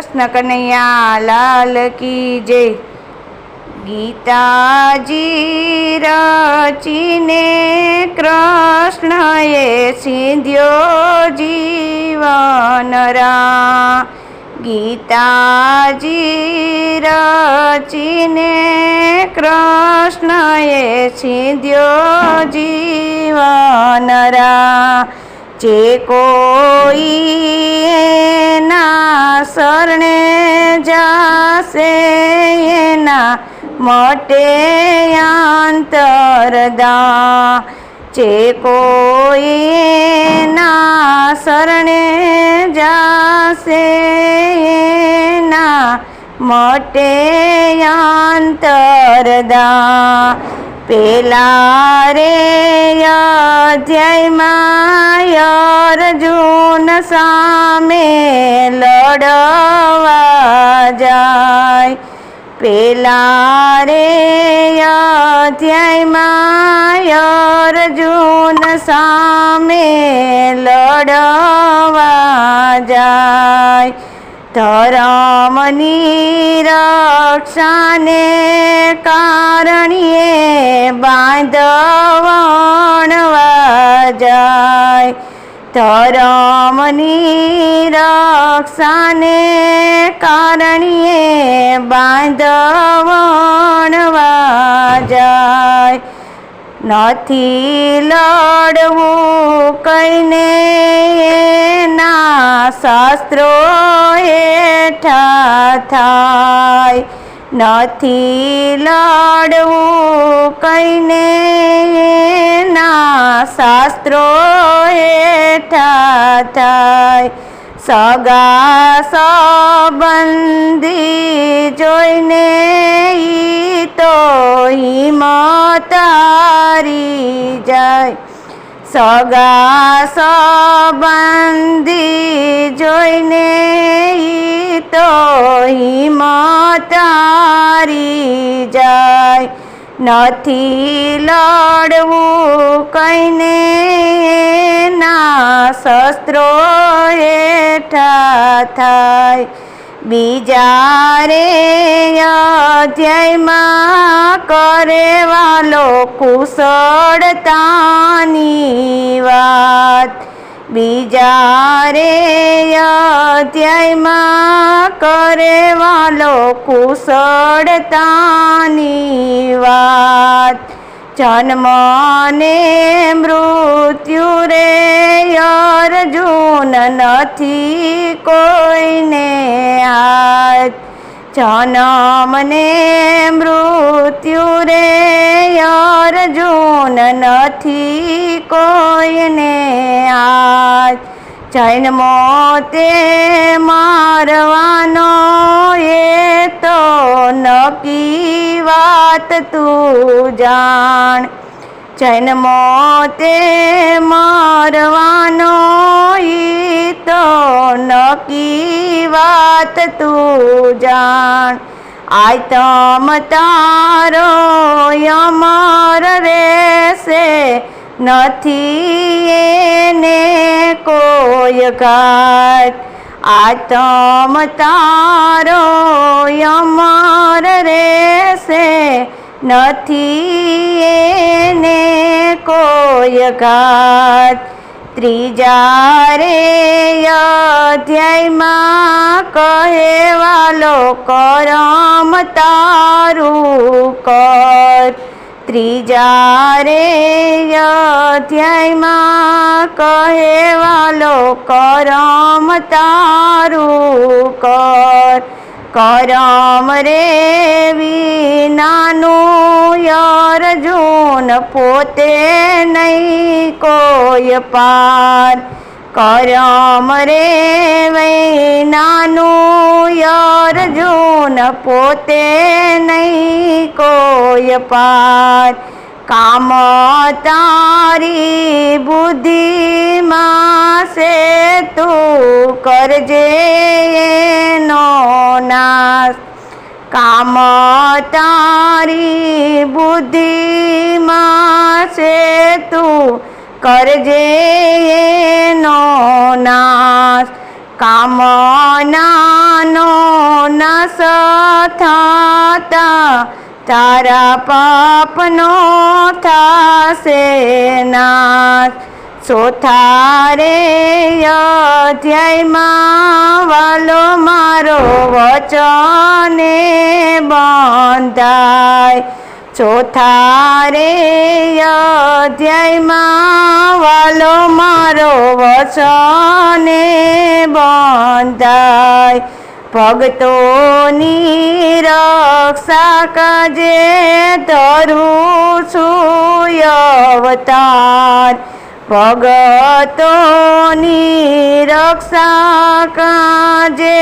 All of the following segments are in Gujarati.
कृष्ण कन्हैया लाल की जय। गीताजी रचीने कृष्णए सींध्यो जीवन रा। गीताजी रचीने कृष्णए सींध्यो जीवन रा। जे कोई एना शरणे जासे एना मटे अंतरदा। जे कोई एना शरणे जासे एना मटे अंतरदा। पेला रे अध्यायमां अर्जुन सामे लड़वा जाय। पेला रे अध्यायमां अर्जुन सामे लड़वा जाय। धर्मनी रक्षाने कारणे बांधवणवा जाय। धर्मनी रक्षाने कारणे बांधवणवा जाय। नथी लड़वुं कईने एना शास्त्रो हेठा थाय। नथी लड़वुं कईने एना शास्त्रो हेठा थाय। सगा संबंधी जोईने ई तो हिम्मत हारी जाय। सगा संबंधी जोईने ई तो हिम्मत हारी जाय। नथी लड़वुं कईने एना शस्त्रो हेठा थाय। बीजा रे अध्यायमां करेवालो कुशळतानी वात। बीजा रे अध्यायमां करेवालो कुशळतानी वात। जन्म ने मृत्यु रे अर्जुन नथी कोईने हाथ। जन्म ने मृत्यु रे अर्जुन नथी कोईने हाथ। जन्मो ते मारवानो ए तो नक्की वात तू जाण। जन्मो ते मारवानो ई तो नक्की वात तू जाण। आयतम तारो अमर रहेशे नथी एने कोई घात। आतम तारो अमर रहेशे नथी एने कोई घात। त्रीजा रे अध्यायमां कहेवालो करम तारू कर। त्रीजा रे अध्यायमां कहेवालो करम तारू कर। करम रे विनानु अर्जुन पोते नहीं कोई पार। करम रे विनानु अर्जुन पोते नहीं कोई पार। काम तारी बुद्धि मां से तू करजे एनो नाश। काम तारी बुद्धि मां से तू करजे एनो नाश। कामनानो થતા તારા પાપનો થાશે નાશ. ચોથા રે અધ્યાયમાં વાલો મારો વચને બંધાય. ચોથા રે અધ્યાયમાં વાલો મારો વચને બંધાય. ભક્તોની રક્ષા કાજે ધરું છું અવતાર. ભક્તોની રક્ષા કાજે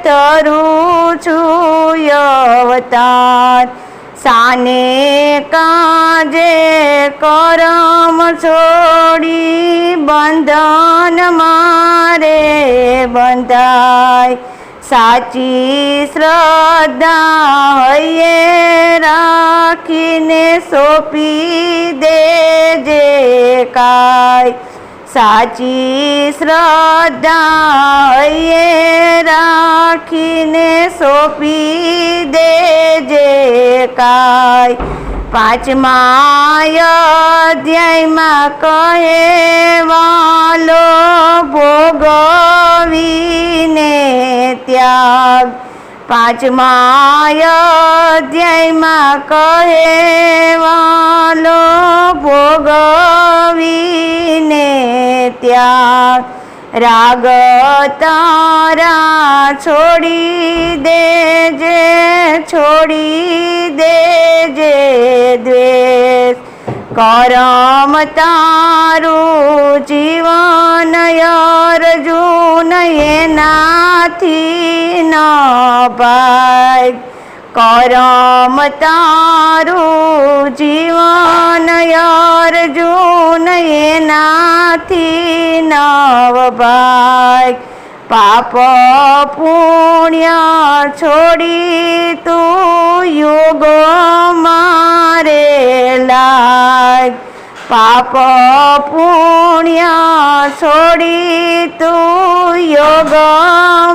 ધરું છું અવતાર. સાને કાજે કરમ છોડી બંધન મારે બંધાય. સાચી શ્રદ્ધા હૈયે રાખીને સોંપી દેજે કાય. સાચી શ્રદ્ધા હૈયે રાખીને સોંપી દેજે કાય. પાંચમા અધ્યાયમાં કહેવાલો ભોગવીને ત્યાગ. પાંચમા અધ્યાયમાં કહેવાલો ભોગવીને ત્યાગ. રાગ તારા છોડી દેજે દ્વેષ. કરમ તારું જીવન અર્જુન એનાથી ન ભાગ. કરમ તારું જીવન અર્જુન એનાથી નવ ભાગ. પાપ પુણ્ય છોડી તું યુગ મારે લાગ. પાપ પુણ્ય છોડી તું યોગ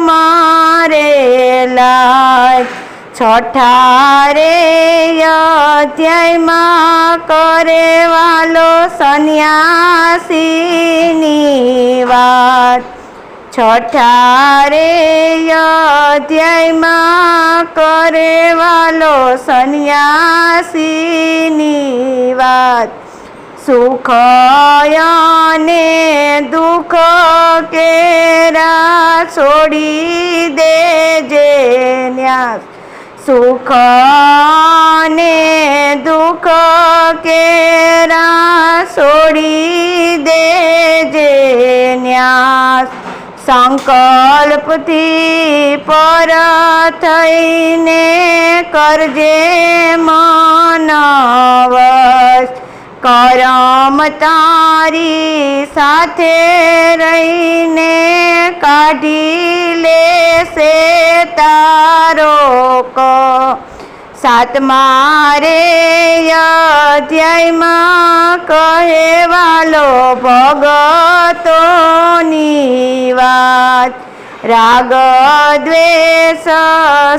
મારે લાગ. છઠ્ઠા રે અધ્યાયમાં કરેવાલો સંન્યાસીની વાત. છઠ્ઠા રે અધ્યાયમાં કરેવાલો સંન્યાસીની વાત. સુખ અને દુઃખ કેરા છોડી દેજે ન્યાસ. સુખ અને દુઃખ કેરા છોડી દેજે ન્યાસ. સંકલ્પથી પર થઈને કરજે મનવશ. કરમ તારી સાથે રહીને કાઢી લેશે તારો ક. સાતમા રે અધ્યાયમાં કહેવાલો ભગતોની વાત. રાગ દ્વેષ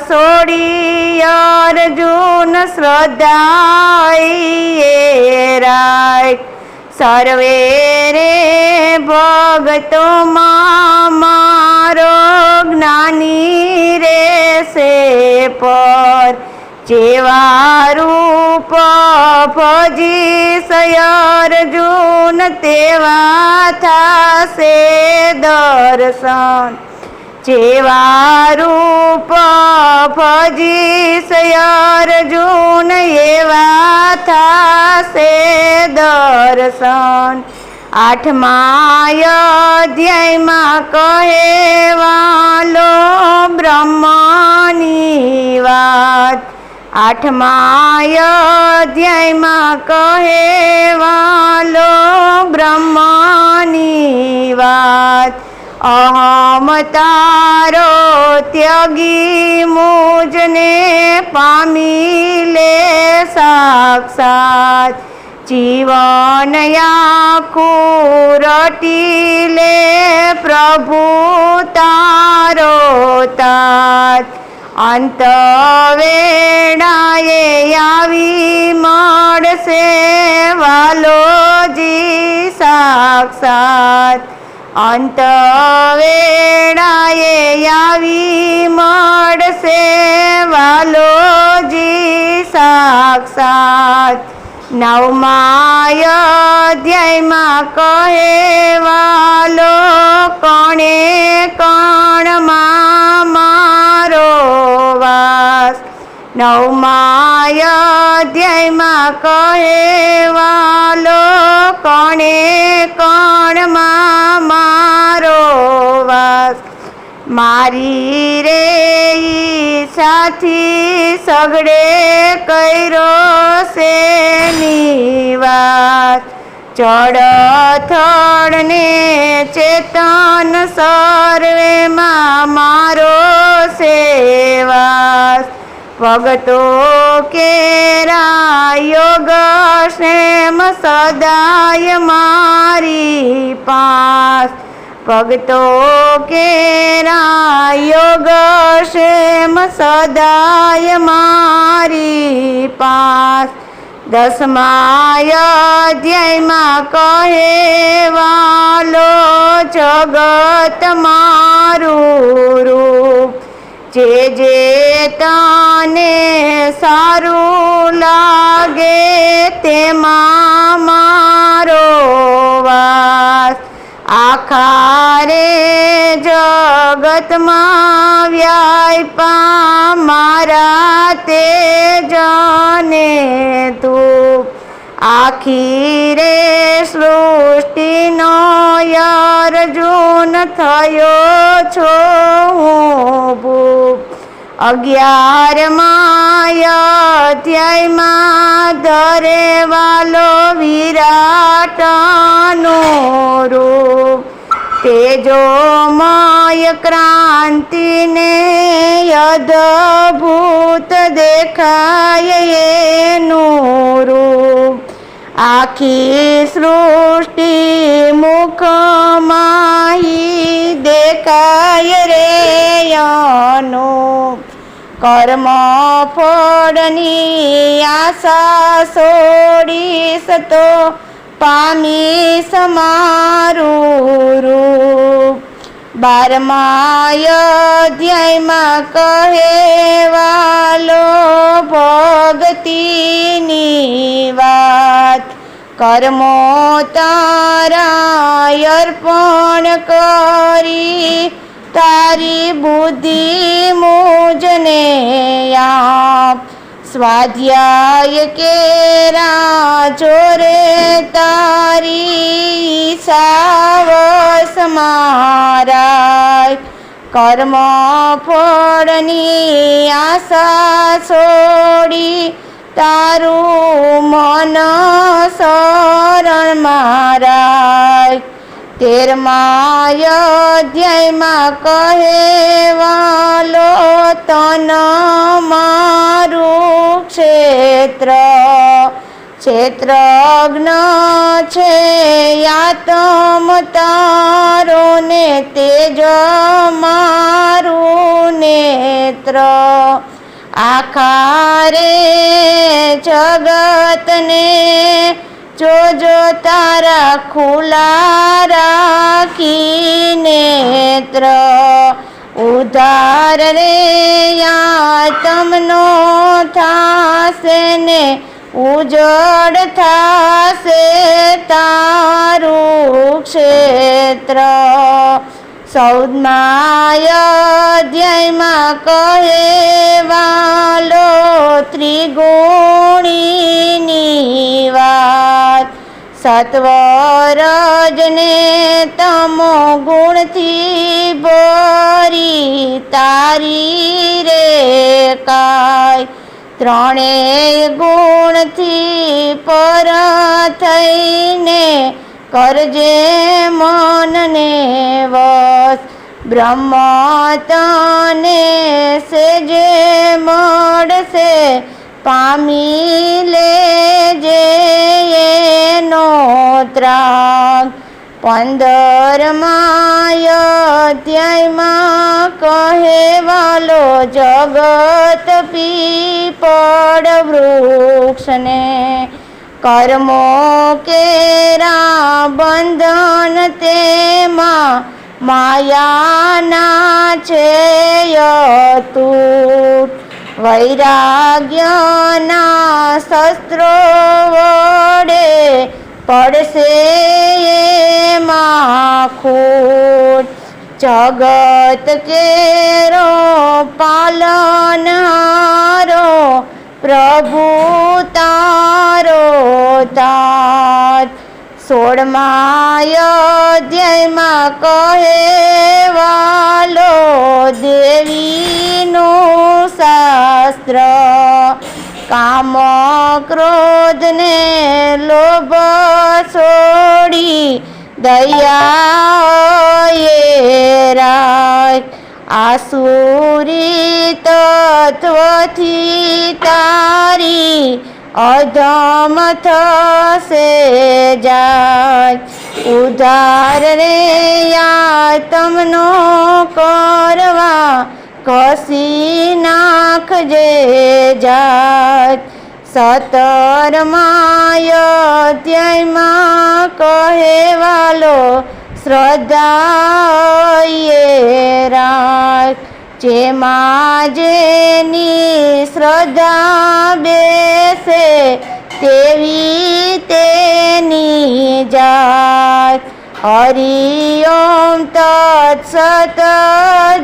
છોડી અર્જુન શ્રદ્ધાએ રાખ. સર્વે રે ભગતોમાં મારો જ્ઞાની રેશે પર. જેવા રૂપ ભજીશ અર્જુન તેવા થાશે દર્શન. જેવા રૂપ ભજીશ અર્જુન એવા થાશે દર્શન. આઠમા અધ્યાયમાં કહેવાલો બ્રહ્મની વાત. આઠમા અધ્યાયમાં કહેવાલો બ્રહ્મની વાત. અહમ તારો ત્યાગી મુજને પામી લે સાક્ષાત. જીવન આખું રટી લે પ્રભુ તારો તાત. અંત વેળાએ આવી મળશે વાલોજી સાક્ષાત. અંત વેળાએ આવી મળશે વાલોજી સાક્ષાત. નવમા અધ્યાયમાં કહેવાલો કોણે કણમાં મારો વાસ. નવમા અધ્યાયમાં કહેવાલો કોણે કણમાં મારો વાસ. મારી રે ઈચ્છાથી સગડે કર્યો છે નિવાસ. જળ ને ચેતન સર્વેમાં મારો સેવાસ. ભગતો કેરા યોગ ક્ષેમ સદાય મારી પાસ. ભગતો કેરા યોગ ક્ષેમ સદાય મારી પાસ. દસમા અધ્યાયમાં કહેવાલો જગત મારું રૂપ. જે જે તને સારું લાગે તેમાં મારો વાસ. આખા રે જગતમાં વ્યાપા મારા તેજને તું. આખી રે સૃષ્ટિનો અર્જુન થયો છો હું ભૂપ. 11મા અધ્યાયમાં ધરેવાલો વિરાટનું રૂપ. તેજોમય ક્રાંતિને અદ્ભુત દેખાય એનું રૂપ. આખી સૃષ્ટિ મુખમાં દેખાય રે અનુપ. કર્મ ફળની આશા છોડીશ તો પામીશ મારું રૂપ. 12મા અધ્યાયમાં કહેવાલો ભક્તિની વાત. કર્મો તારા અર્પણ કરી તારી બુદ્ધિ મુજને આપ. સ્વાધ્યાય કેરા જોરે તારી સાવસ મારાય. કર્મ ફળની આશા છોડી તારું મન શરણ મારાય. 13મા અધ્યાયમાં કહેવાલો તન મારું ક્ષેત્ર. ક્ષેત્રજ્ઞ છે આત્મ તારો ને તેજ મારું નેત્ર. આખા રે જગતને જોજો તારા ખુલ્લા રાખી નેત્ર. ઉધાર રે આત્મનો થાશે ને ઉજળ થાશે તારું ક્ષેત્ર. 14મા અધ્યાયમાં કહેવાલો ત્રિગુણીની વાત. સત્વ રજને તમો ગુણથી ભરી તારી રે કાય. ત્રણેય ગુણથી પર થઈને કરજે મનને વશ. બ્રહ્મ તને સેજે મળશે પામી લેજે એનો ત્રાગ. 15મા અધ્યાયમાં કહેવાલો જગત પીપળ વૃક્ષને કર્મો કેરા બંધન તેમાં માયાના છે અતૂટ વૈરાગ્યના શસ્ત્રો વડે પડશે એમાં ખૂટ જગત કેરો પાલનહારો પ્રભુ તારો તાત 16મા અધ્યાયમાં કહેવાલો દેવીનું શાસ્ત્ર કામ ક્રોધને લોભ છોડી દયા એ રાખ આસુરી તત્વથી તારી અધમ થશે જાય ઉધાર રે આત્મનો કરવા ઘસી નાખજે જાત 17મા અધ્યાયમાં કહેવાલો શ્રદ્ધા એ રાખ જેમાં જેની શ્રદ્ધા બેસે તેવી તેની જાત હરિ ઓમ તત્સત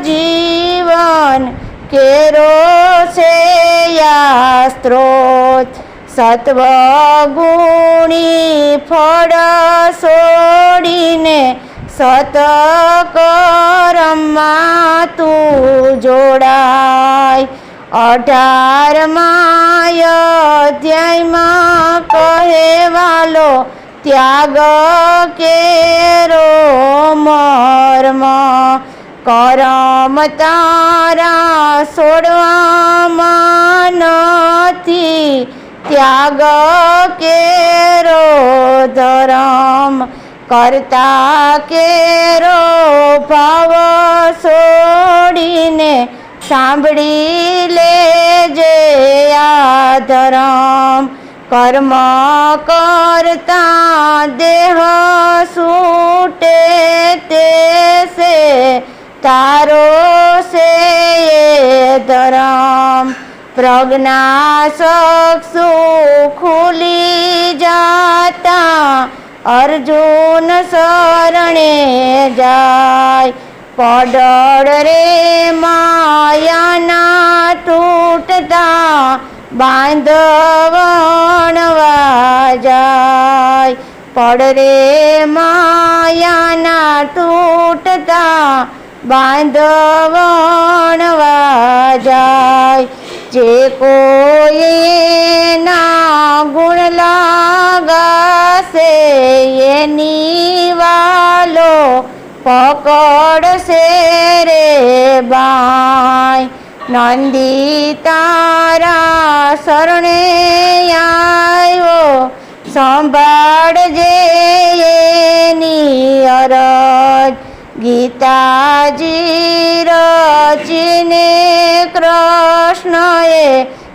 જીવન કેરો છે યા સ્ત્રોત સત્વગુણી ફળ છોડીને સતકર્મમાં તું જોડાય 18મા અધ્યાયમાં કહેવાલો ત્યાગ કેરો મર્મ કરમ તારા છોડવામાં નથી ત્યાગ કેરો ધર્મ કરતા કેરો ભાવ છોડીને સાંભળી લેજે આ ધર્મ કર્મ કરતા દેહ છૂટે તે છે તારો છે એ ધર્મ પ્રજ્ઞા ચક્ષુ ખુલી જાતા અર્જુન શરણે જાય પડળ રે માયાના તૂટતા બાંધવણવા જાય પડ રે માયાના તૂટતા બાંધવણવા જાય જે કોઈના ગુણ લાગાશે એની વાલો પકડશે રે બાય નંદી તારા શરણે આવ્યો સંભાળજે એની અરજ ગીતાજી રચીને કૃષ્ણએ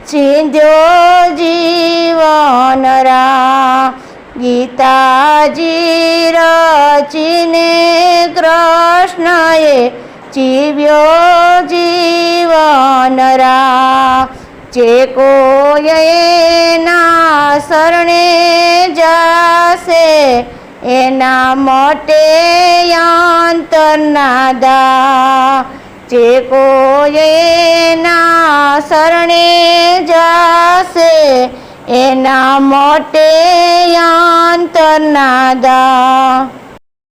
ચીંધ્યો જીવન રા ગીતાજી રચીને કૃષ્ણએ જીવ્યો જીવન રા જે કોઈ એના શરણે જાશે એના મોટે અંતરના દા જે કોઈ એના શરણે જાશે એના મોટે અંતરના દા